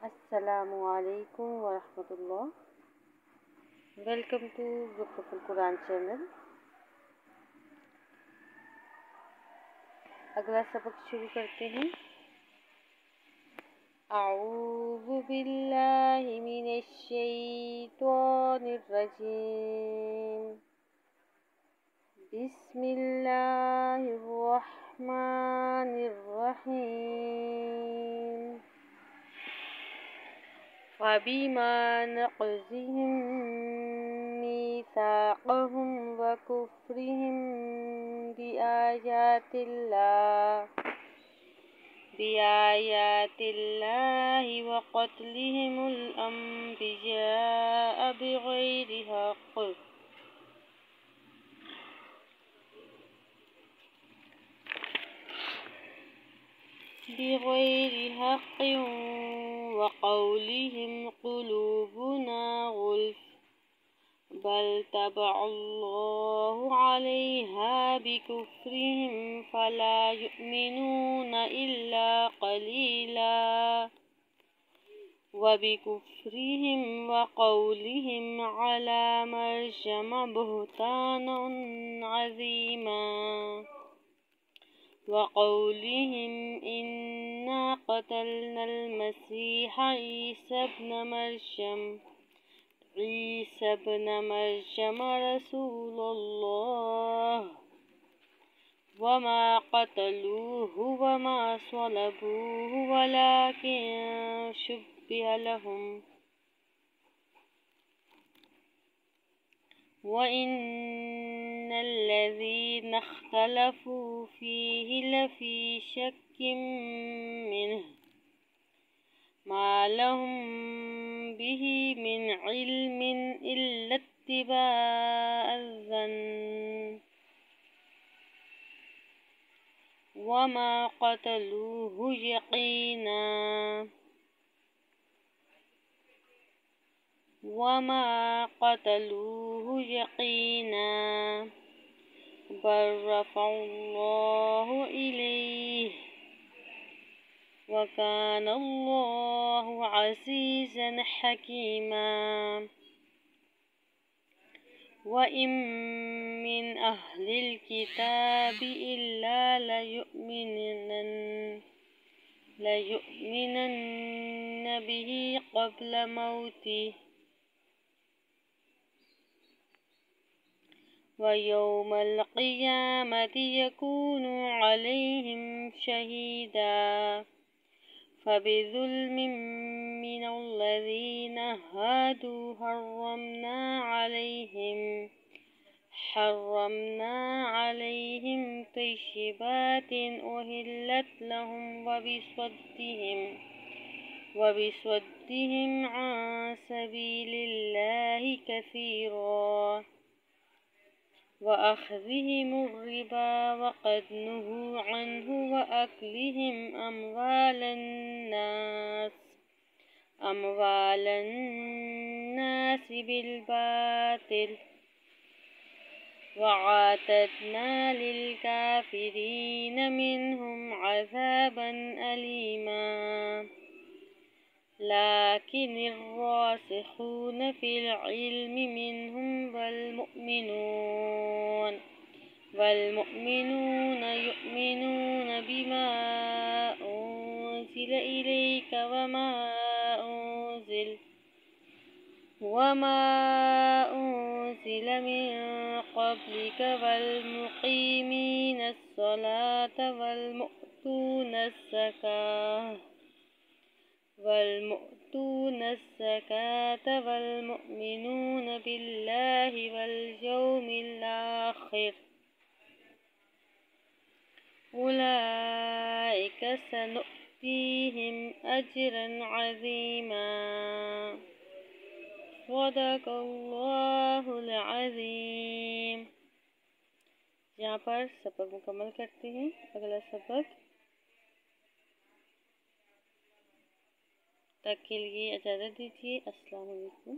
अस्सलामुअलैकुम वरहमतुल्लाह। Welcome to ज़ुक़्रुफ़ुल कुरान चैनल। अगला सबक शुरू करते हैं। अऊज़ु बिल्लाहि मिनश शैतानिर रजीम। बिस्मिल्लाहिर रहमानिर रहीम। फ़बिमा नक़ज़िहिम मीसाक़हुम व कुफ़्रिहिम बिआयातिल्लाहि व क़त्लिहिमुल अंबियाअ बिग़ैरि हक़्क़िन व क़ौलिहिम क़ुलूबुना ग़ुल्फ़ बल तबअल्लाहु अलैहा बिकुफ़्रिहिम फ़ला युमिनून इल्ला क़लीला व बिकुफ़्रिहिम व क़ौलिहिम अला मर्यम बुहतानन अज़ीमा व क़ौलिहिम इन्ना क़तलनल मसीहा ईसा इब्न मर्यम रसूलुल्लाह वमा क़तलूहु वमा स्वलबूहु वलाकिन शुब्बिह लहुम व इन्नल्लज़ीना इख्तलफ़ू फ़ीहि लफ़ी शक्किम मिन्हु मा लहुम बिही मिन इल्मिन इल्ला इत्तिबाअज़्ज़न्न वमा क़तलूहु यक़ीना बल रफ़अहुल्लाहु इलैहि व कानल्लाहु अज़ीज़न हकीमा। व इम मिन अहलिल किताबि इल्ला लयुमिनन्न बिही क़ब्ल मौतिही व यौमल क़ियामति यकूनु अलैहिम शहीदा। फ़बिज़ुल्मिन मिनल्लज़ीना हादू हर्रमना अलैहिम तय्यिबातिन उहिल्लत लहुम व बिसद्दिहिम अन सबीलिल्लाहि कसीरा व अख़्ज़िहिमुर रिबा व क़द नुहू अन्हु व अक्लिहिम अम्वालन नासि बिल बातिल व अअतदना लिल काफ़िरीन मिनहुम अज़ाबन अलीमा। लाकिनिर रासिख़ून फ़िल इल्मि मिनहुम वल युमिनून बिमा उन्ज़िल इलैक वमा उन्ज़िल मिन क़ब्लिक वल मुक़ीमीनस सलात वल मुअतूनस ज़कात वल मुमिनून बिल्लाहि वल यौमिल आख़िर उलाइक सनुअतीहिम अज्रन अज़ीमा। सदक़ल्लाहुल अज़ीम। यहाँ पर सबक मुकम्मल करते हैं। अगला सबक तक के लिए इजाज़त दीजिए। अस्सलाम वालेकुम।